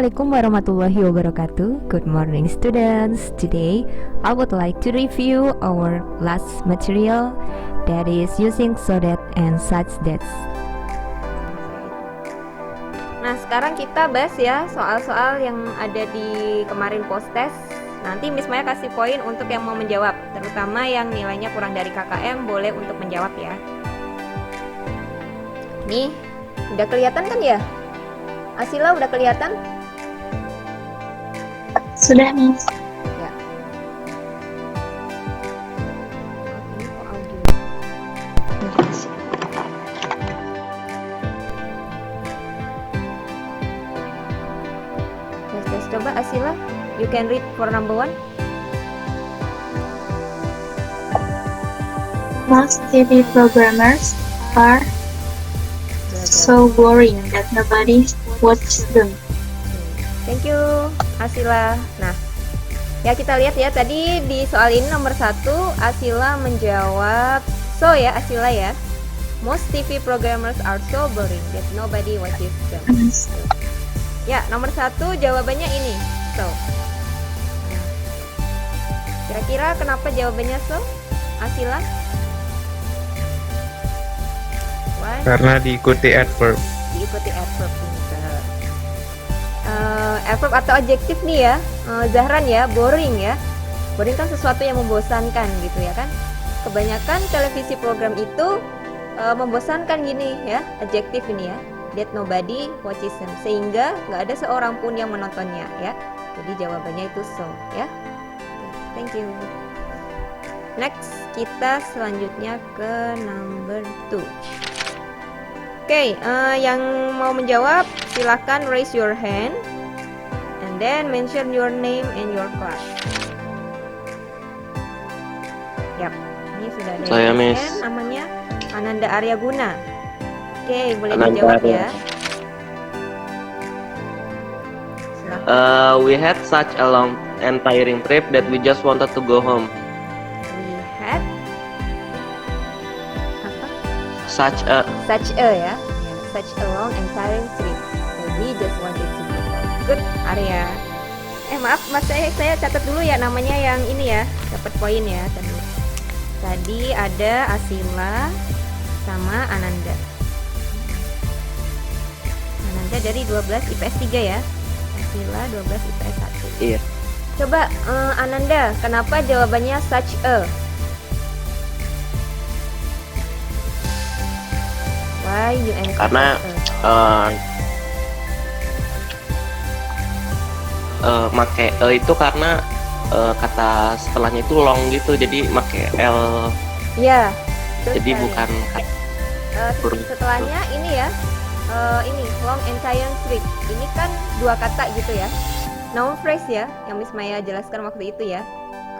Assalamualaikum warahmatullahi wabarakatuh. Good morning students. Today I would like to review our last material, that is using so that and such that. Nah, sekarang kita bahas ya soal-soal yang ada di kemarin post test. Nanti Miss Maya kasih poin untuk yang mau menjawab, terutama yang nilainya kurang dari KKM boleh untuk menjawab ya. Nih, udah kelihatan kan ya? Asila udah kelihatan? Sudah, Miss. Ya. Ini kok audio. Tes coba Asila, you can read for number 1. Most TV programmers are so boring that nobody watches them. Thank you Asila. Nah, ya kita lihat ya, tadi di soal ini nomor 1 Asila menjawab so ya Asila ya. Most TV programmers are so boring that nobody watches them. Ya, nomor 1 jawabannya ini, so. Nah, kira-kira kenapa jawabannya so, Asila? Why? Karena diikuti adverb. Diikuti adverb. Adverb atau adjektif nih ya, Zahran ya, boring ya. Boring kan sesuatu yang membosankan gitu ya kan. Kebanyakan televisi program itu membosankan gini ya, adjektif ini ya. That nobody watches them, sehingga nggak ada seorang pun yang menontonnya ya. Jadi jawabannya itu so ya. Thank you. Next, kita selanjutnya ke number 2. Oke, yang mau menjawab silakan raise your hand and then mention your name and your class. Yap, ini sudah ada Saya, yang Miss. hand, namanya Ananda Arya Guna. Oke, boleh Ananda dijawab Arya. ya. Silakan. We had such a long and tiring trip that we just wanted to go home. We had apa? Such a Ya, such a long and tiring trip. So we just wanted to go. Good, Arya. Maaf, Mas, saya catat dulu ya namanya yang ini ya, dapat poin ya tadi. Tadi ada Asila sama Ananda. Ananda dari 12 IPS 3 ya. Asila 12 IPS 1. Iya. Coba Ananda, kenapa jawabannya such a? Why you answer Karena make itu karena kata setelahnya itu long gitu, jadi make L. ya, betul Jadi sekali. bukan huruf. Setelahnya ini ya, ini long and tiring trip. Ini kan dua kata gitu ya, noun phrase ya, yang Miss Maya jelaskan waktu itu ya.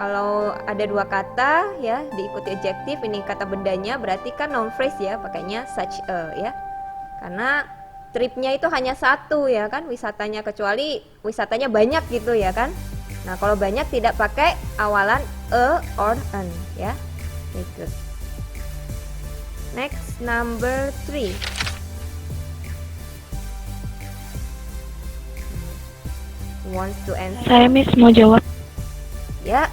Kalau ada dua kata ya diikuti adjektif, ini kata bendanya, berarti kan noun phrase ya, pakainya such a ya. Karena tripnya itu hanya satu ya kan, wisatanya, kecuali wisatanya banyak gitu ya kan. Nah, kalau banyak tidak pakai awalan a or an ya. Itu. Next, number 3. Wants to answer? Saya, Miss, mau jawab. Ya,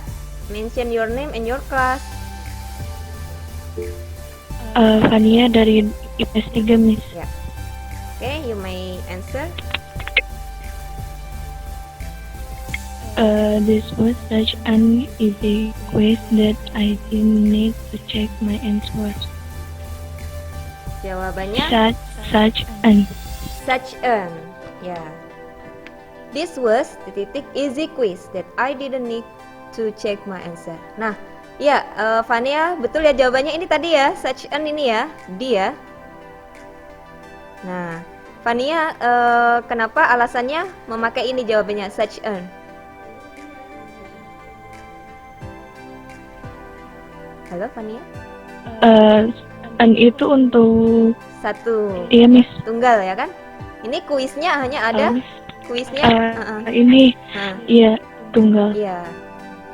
mention your name and your class. Fania dari IPS 3, Miss. Okay, you may answer. This was such an easy quiz that I didn't need to check my answers. Jawabannya Such an. such an. Ya. This was easy quiz that I didn't need to check my answer. Nah, ya, Fania, betul ya jawabannya ini tadi ya, such an ini ya, D ya. Nah, Fania, kenapa alasannya memakai ini jawabannya such an? Halo Fania? An itu untuk Satu. iya, Miss. Tunggal ya kan? Ini kuisnya hanya ada kuisnya. Ini Nah, iya tunggal. iya.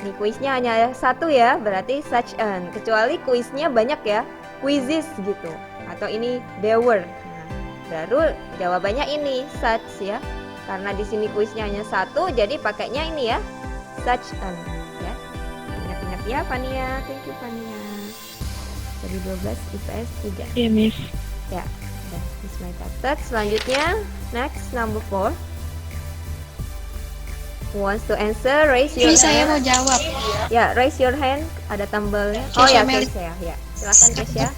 Ini kuisnya hanya satu ya, berarti such an. Kecuali kuisnya banyak ya, quizzes gitu. Atau ini there were. Nah, baru jawabannya ini such ya. Karena di sini kuisnya hanya satu, jadi pakainya ini ya, such an. Ya, ingat-ingat ya, Fania. Thank you, Fania. Dari 12 IPS 3. Yeah, Miss. Ya, udah. Miss Mai catat. Selanjutnya, next number 4. Who wants to answer? Raise your Ini hand. saya mau jawab. Ya, raise your hand. Ada tambelnya. Oh Keisha ya, Meli. Keisha. Ya, silakan Keisha.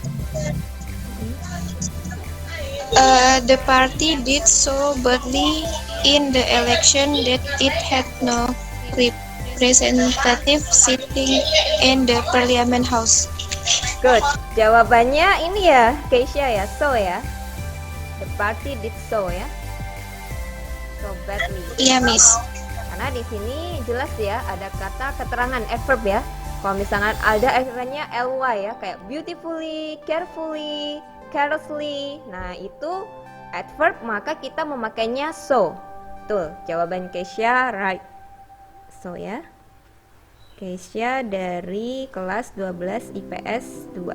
The party did so badly in the election that it had no representative sitting in the Parliament House. Good. Jawabannya ini ya, Keisha ya. So ya. The party did so ya. So badly. Iya, Miss. Karena di sini jelas ya ada kata keterangan adverb ya. Kalau misalkan ada akhirnya ly ya, kayak beautifully, carefully, carelessly. Nah, itu adverb, maka kita memakainya so. Betul, jawaban Keisha right. So ya. Keisha dari kelas 12 IPS 2.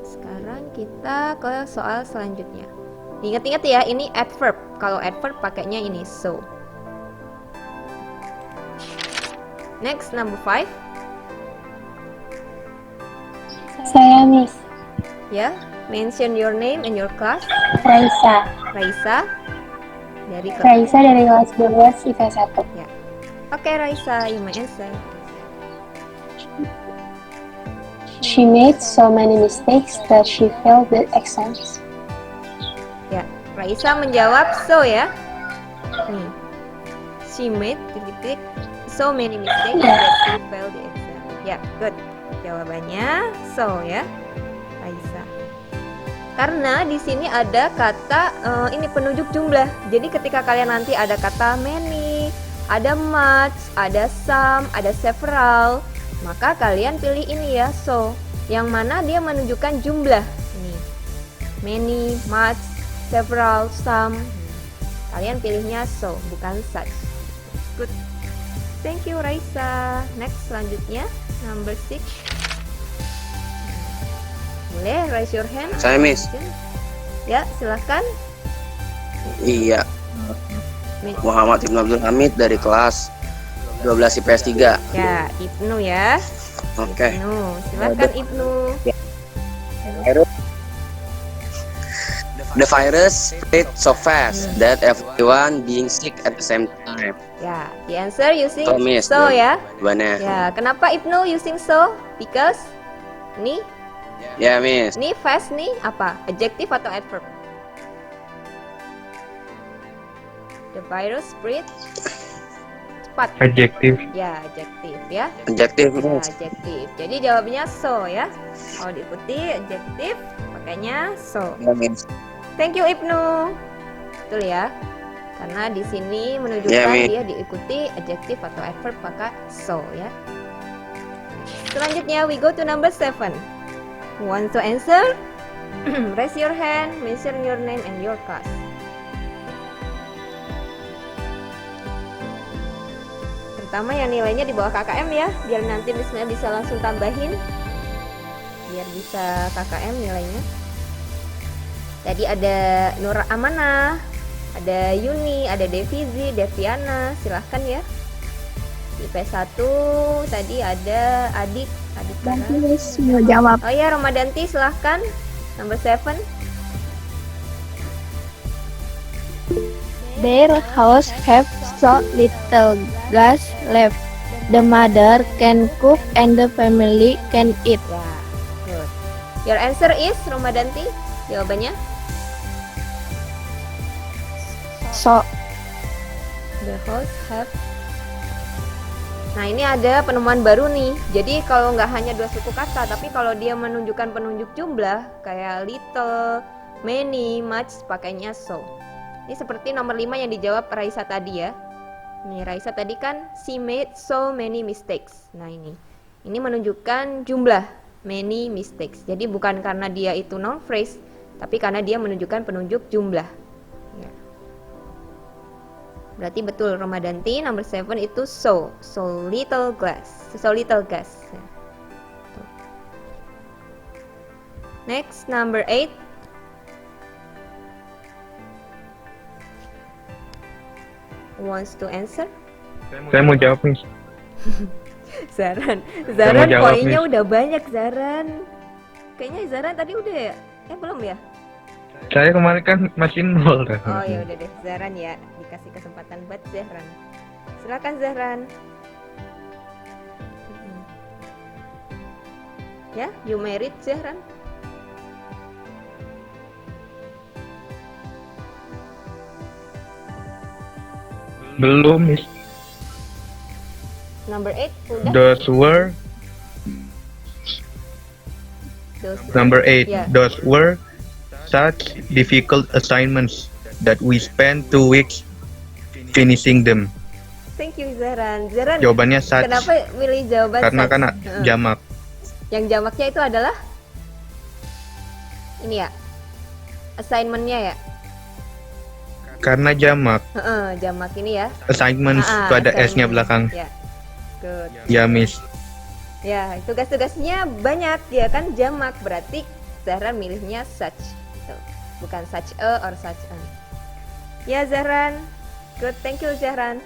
Sekarang kita ke soal selanjutnya. Ingat-ingat ya, ini adverb. Kalau adverb pakainya ini so. Next, number 5. Saya Miss Ya, mention your name and your class. Raisa. Raisa dari kelas. Raisa dari kelas 12 IPS 1. Ya. Oke, Raisa, you may answer. She made so many mistakes that she failed the exams. Ya, Raisa menjawab so ya. Nih. She made titik so many mistakes that she failed the exam. Ya, good. Jawabannya so ya, Raisa. Karena di sini ada kata ini penunjuk jumlah. Jadi ketika kalian nanti ada kata many, ada much, ada some, ada several, maka kalian pilih ini ya, so. Yang mana dia menunjukkan jumlah. Ini. Many, much, several, some. Kalian pilihnya so, bukan such. Good. Thank you, Raisa. Next, selanjutnya number 6. Boleh raise your hand. Saya, Miss. Ya, silahkan. Iya, Muhammad Ibnu Abdul Hamid dari kelas 12 IPS 3. Ya, Ibnu ya. Oke. Ibnu, silakan Ibnu. The virus spread so fast that everyone being sick at the same time. Ya, the answer using So, Miss. so ya. Jawabannya. Ya, kenapa Ibnu using so? Because ini Ya, Miss. fast nih apa? Adjective atau adverb? The virus spread cepat. Adjective. Ya, adjective ya. Adjektif, Ya, Miss. adjective. Jadi jawabannya so ya. Kalau diikuti adjective, pakainya so. Ya, Miss. Thank you Ibnu. Betul ya. Karena di sini menunjukkan Ya, Mi. dia diikuti adjective atau adverb maka so ya. Selanjutnya we go to number 7. Who wants to answer? Raise your hand, mention your name and your class. Pertama yang nilainya di bawah KKM ya, biar nanti misalnya bisa langsung tambahin. Biar bisa KKM nilainya. Tadi ada Nur Amanah, ada Yuni, ada Devizi, Deviana, silahkan ya. Di IP1 tadi ada Adik Nanti Bara. Miss mau jawab. Oh ya, Ramadanti silahkan. Number 7. Their house have so little gas left. The mother can cook and the family can eat. Ya, good. Your answer is Ramadanti. Jawabannya So, the house have. Nah, ini ada penemuan baru nih. Jadi kalau nggak hanya dua suku kata, tapi kalau dia menunjukkan penunjuk jumlah kayak little, many, much, pakainya so. Ini seperti nomor 5 yang dijawab Raisa tadi ya. Nih, Raisa tadi kan she made so many mistakes. Nah, ini menunjukkan jumlah, many mistakes. Jadi bukan karena dia itu noun phrase, tapi karena dia menunjukkan penunjuk jumlah. Ya. Berarti betul Ramadanti number 7 itu so little gas. So little gas. Ya. Next number 8. Who wants to answer? Saya mau jawab nih. Zaran, Saya mau jawab, poinnya Miss. udah banyak Zaran. Kayaknya Zaran tadi udah ya? Belum ya? Saya kemarin kan masih nol. Oh ya udah deh, Zahran ya, dikasih kesempatan buat Zahran. Silakan Zahran. Ya, you married Zahran? Belum, Miss. Number 8 udah. Those were number 8. Ya. Those were such difficult assignments that we spent 2 weeks finishing them. Thank you Zahran. Zahran, Jawabannya such kenapa milih jawaban karena such? kan Heeh. jamak. Yang jamaknya itu adalah ini ya, assignment-nya ya. Karena jamak. Jamak ini ya. Assignments itu ada S-nya assignment. belakang. Ya. Good. Ya, Miss. Ya, tugas-tugasnya banyak ya kan, jamak, berarti Zahran milihnya such. Tuh, bukan such a or such an. Ya Zahran. Good, thank you Zahran.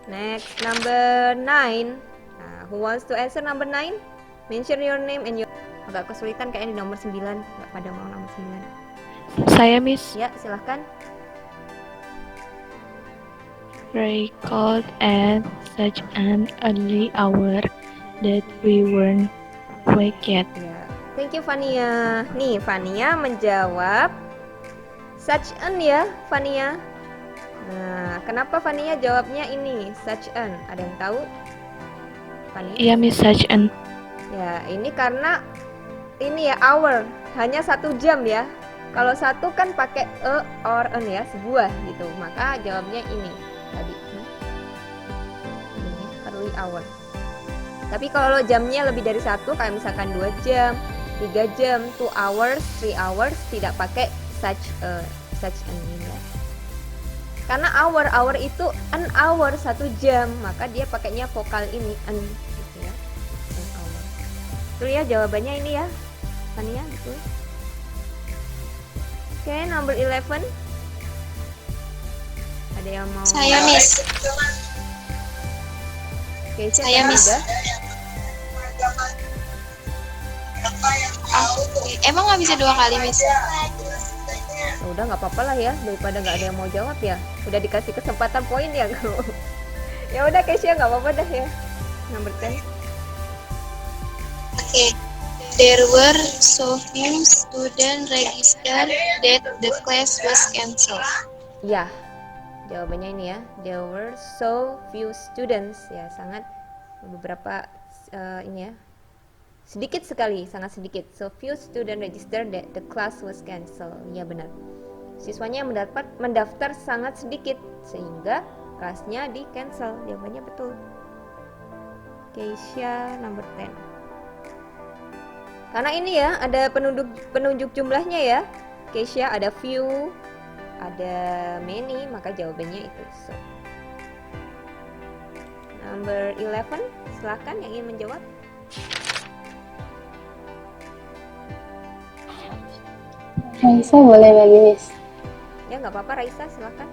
Next, number 9. Nah, who wants to answer number 9? Mention your name and your... Agak kesulitan kayaknya di nomor 9. Nggak pada mau nomor 9. Saya Miss. Ya, silahkan. Ray called at such an early hour that we weren't awake yet. Ya, thank you Fania. Nih, Fania menjawab such an ya, Fania. Nah, kenapa Fania jawabnya ini such an? Ada yang tahu? Fania? Iya Miss, such an. Ya, ini karena ini ya hour, hanya 1 jam ya. Kalau satu kan pakai a or an ya, sebuah gitu. Maka jawabnya ini tadi. Ini early hour. Tapi kalau jamnya lebih dari 1, kayak misalkan 2 jam, 3 jam, 2 hours, 3 hours, tidak pakai such an ini ya. Karena hour itu an hour, 1 jam, maka dia pakainya vokal ini an gitu ya. An hour. Betul ya jawabannya ini ya. Fania, betul. Oke, number 11. Ada yang mau? Saya Miss. Oke, Saya Miss. udah. Emang nggak bisa 2 kali Miss? Udah nggak apa-apa lah ya, daripada nggak ada yang mau jawab ya. Udah dikasih kesempatan poin ya kalau. Ya udah Keisha, nggak apa-apa dah ya. Number 10. Okay. There were so few students registered that the class was cancelled. Ya, jawabannya ini ya. There were so few students, ya sangat beberapa ini ya. Sedikit sekali, sangat sedikit. So few students registered that the class was cancelled. Ya benar. Siswanya yang mendaftar sangat sedikit sehingga kelasnya di cancel. Jawabannya betul. Keisha number 10. Karena ini ya ada penunjuk jumlahnya ya. Keisha ada few, ada many, maka jawabannya itu so. Number 11, silakan yang ingin menjawab. Raisa boleh lagi, Miss. Ya nggak apa-apa Raisa, silakan.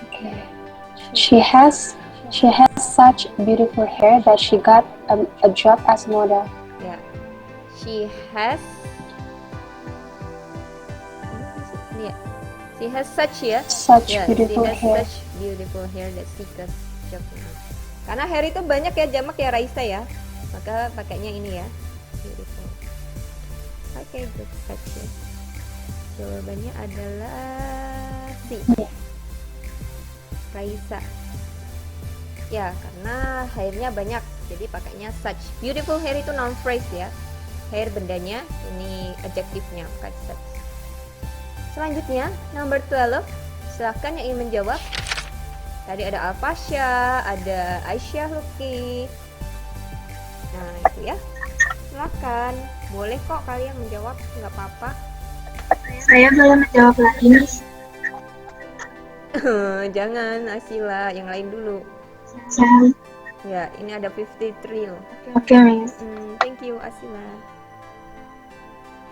Okay. She has such beautiful hair that she got a job as model. Ya, she has ini ya. She has such ya. Such Ya, beautiful she has hair. such beautiful hair that she got job. Karena hair itu banyak ya, jamak ya Raisa ya. Maka pakainya ini ya. Beautiful. Oke, good catch ya. Jawabannya adalah C. Raisa. Ya, karena hairnya banyak, jadi pakainya such. Beautiful hair itu noun phrase ya. Hair bendanya, ini adjektifnya, bukan such. Selanjutnya, number 12. Silahkan yang ingin menjawab. Tadi ada Alfasya, ada Aisyah Luki. Nah, itu ya. Silahkan. Boleh kok kalian menjawab, nggak apa-apa. Saya boleh menjawab lagi, Miss. Jangan, Asila, yang lain dulu. Saya... Ya, ini ada 53 loh. Oke, Miss. Thank you, Asila.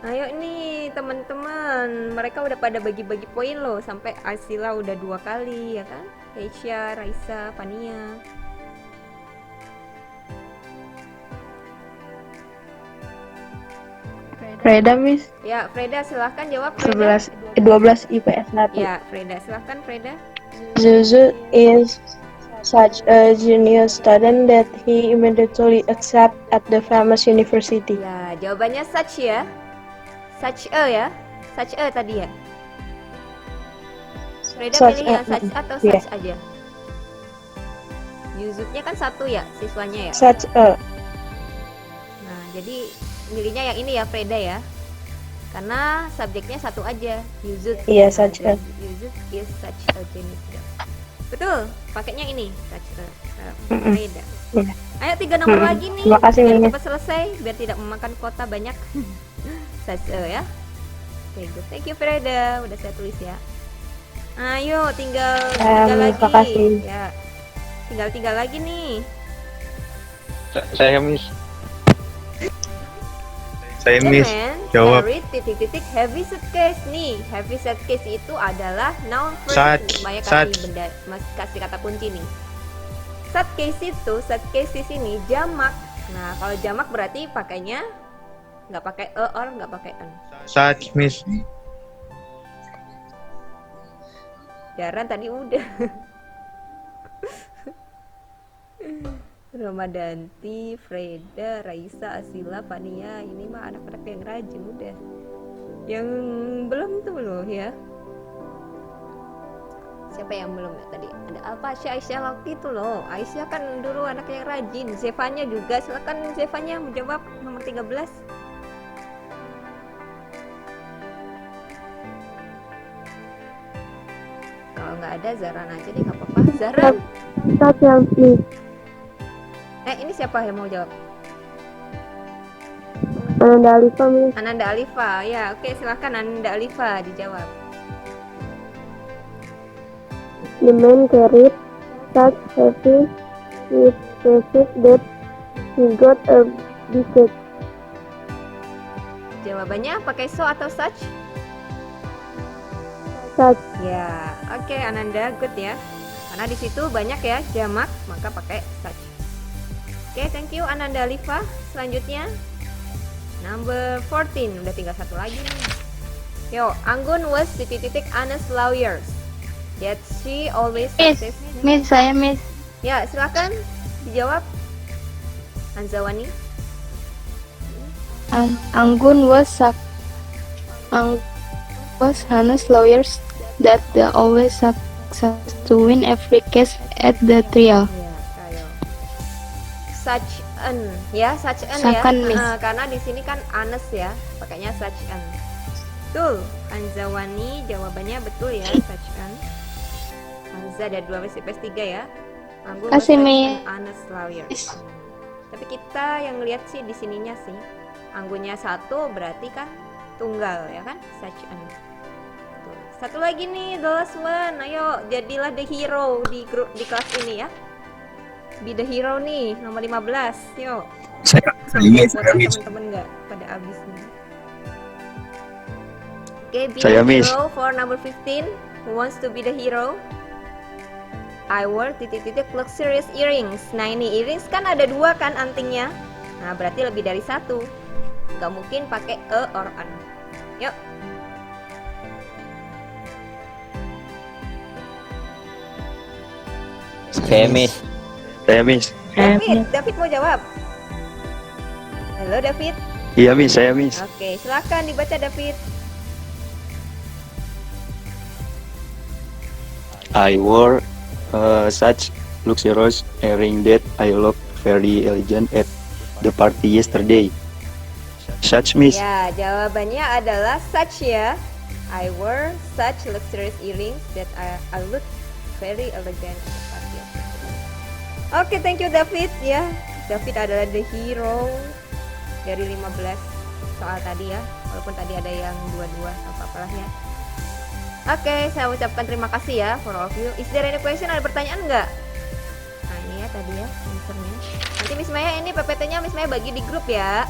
Ayo nih teman-teman, mereka udah pada bagi-bagi poin loh, sampai Arsila udah 2 kali ya kan? Keisha, Raisa, Fania. Freda, Miss. Ya, Freda silahkan jawab. Freda. 12 IPS 1. Ya, Freda silahkan Freda. Zuzu is such a genius student that he immediately accepted at the famous university. Ya, jawabannya such ya. Such a ya. Such a tadi ya. Freda Such pilih yang a, such atau iya. such aja. Yuzuknya kan 1 ya siswanya ya. Such a. Nah, jadi milihnya yang ini ya Freda ya. Karena subjeknya 1 aja, Yuzuk. Iya, such a. Yuzuk is such a genius. Betul, pakainya ini such a. Freda. Iya. Ayo 3 nomor lagi nih. Terima kasih, Biar Miss. cepat selesai, biar tidak memakan kuota banyak. Such a ya. Oke, good. Thank you Freda, udah saya tulis ya. Ayo, tinggal 3 lagi. Makasih. Ya. Tinggal 3 lagi nih. Saya Miss. Saya Miss. Cemen, Jawab. carry titik-titik heavy suitcase nih. Heavy suitcase itu adalah noun phrase. Such, Supaya such. kasih benda, kasih kata kunci nih. Suitcase di sini jamak. Nah, kalau jamak berarti pakainya nggak pakai e or nggak pakai n. Such Miss. Jaran tadi udah. Ramadanti, Freda, Raisa, Asila, Fania, ini mah anak-anak yang rajin udah. Yang belum tuh loh ya. Siapa yang belum ya tadi? Ada Alfasya, Aisyah, Lafi itu loh. Aisyah kan dulu anak yang rajin. Zevanya juga, silakan Zevanya menjawab nomor 13. Kalau nggak ada Zaran aja deh, nggak apa-apa. Zaran. Such a, Miss. Ini siapa yang mau jawab? Ananda Alifa, Miss. Ananda Alifa. Ya, oke silakan Ananda Alifa dijawab. The man carried such heavy suitcases that he got a biscuit. Jawabannya pakai so atau such? Such. Ya, oke Ananda, good ya. Karena di situ banyak ya jamak, maka pakai such. Oke, thank you Ananda Alifa. Selanjutnya number 14, udah tinggal 1 lagi nih. Yo, Anggun was titik-titik honest lawyers. That she always Miss, success. Miss, saya Miss. Ya, silakan dijawab. Anzawani. Anggun was honest lawyers that they always success to win every case at the trial. Ya, ayo. Such an, ya, such an Second, ya. Miss. Karena di sini kan honest ya, pakainya such an. Betul, Anzawani jawabannya betul ya, such an. Anza ada 12 IPS 3 ya. Anggun was Kasih, such Miss. an honest lawyer. Tapi kita yang lihat sih di sininya sih, Anggunnya 1 berarti kan tunggal ya kan, such an. Tuh. Satu lagi nih, the last one. Ayo, jadilah the hero di grup di kelas ini ya. Be the hero nih, nomor 15. Yuk. Saya Miss. Teman-teman nggak pada abis nih. Oke, be Saya, the Miss. hero for number 15. Who wants to be the hero? I wear titik-titik luxurious earrings. Nah ini earrings kan ada 2 kan antingnya. Nah berarti lebih dari 1. Gak mungkin pakai e or an. Yuk. Saya Miss. Saya Miss. David mau jawab. Halo David. Iya Miss, saya Miss. Oke, silakan dibaca David. I wore such luxurious earring that I look very elegant at the party yesterday. Such Miss. Ya, jawabannya adalah such ya. I wear such luxurious earrings that I look very elegant at the party. Oke, thank you David ya. David adalah the hero dari 15 soal tadi ya. Walaupun tadi ada yang 22, apa-apalah ya. Oke, saya ucapkan terima kasih ya for all of you. Is there any question? Ada pertanyaan nggak? Nah ini ya tadi ya answernya. Nanti Miss Maya ini PPT-nya Miss Maya bagi di grup ya.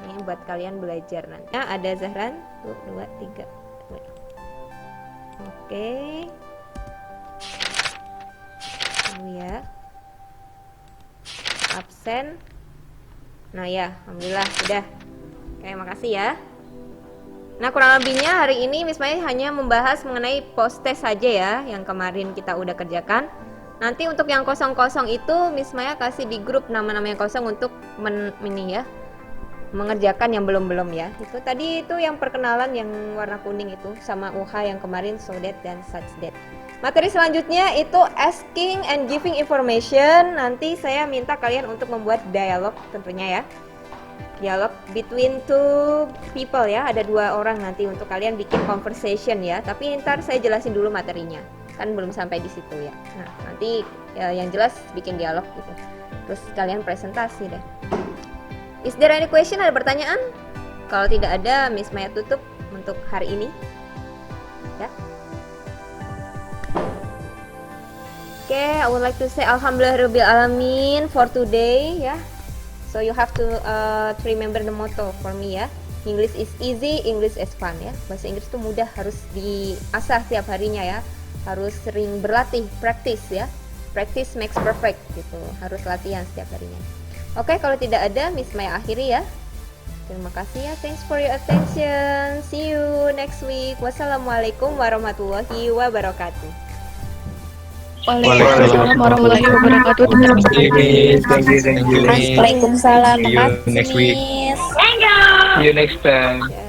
Ini buat kalian belajar nanti. Nah, ada Zahran, 2, 3. Oke. Ya. Absen. Nah ya, alhamdulillah sudah. Oke, makasih ya. Nah, kurang lebihnya hari ini Miss Maya hanya membahas mengenai post test saja ya, yang kemarin kita udah kerjakan. Nanti untuk yang kosong-kosong itu Miss Maya kasih di grup nama-nama yang kosong untuk mengerjakan yang belum-belum ya. Itu tadi itu yang perkenalan yang warna kuning itu sama UH yang kemarin, so that dan such that. Materi selanjutnya itu asking and giving information. Nanti saya minta kalian untuk membuat dialog tentunya ya. Dialog between two people ya. Ada 2 orang nanti untuk kalian bikin conversation ya. Tapi ntar saya jelasin dulu materinya. Kan belum sampai di situ ya. Nah, nanti ya, yang jelas bikin dialog gitu. Terus kalian presentasi deh. Is there any question? Ada pertanyaan? Kalau tidak ada, Miss Maya tutup untuk hari ini. Ya. Okay, I would like to say Alhamdulillahirabbil alamin for today ya. So you have to remember the motto for me ya. English is easy, English is fun ya. Bahasa Inggris itu mudah, harus diasah tiap harinya ya. Harus sering berlatih, practice ya. Practice makes perfect gitu. Harus latihan setiap harinya. Oke, kalau tidak ada Miss Maya akhiri ya. Terima kasih ya. Thanks for your attention. See you next week. Wassalamualaikum warahmatullahi wabarakatuh. Waalaikumsalam warahmatullahi wabarakatuh. Thank you. Waalaikumsalam. See you next week. Thank you. See you next time. Ya.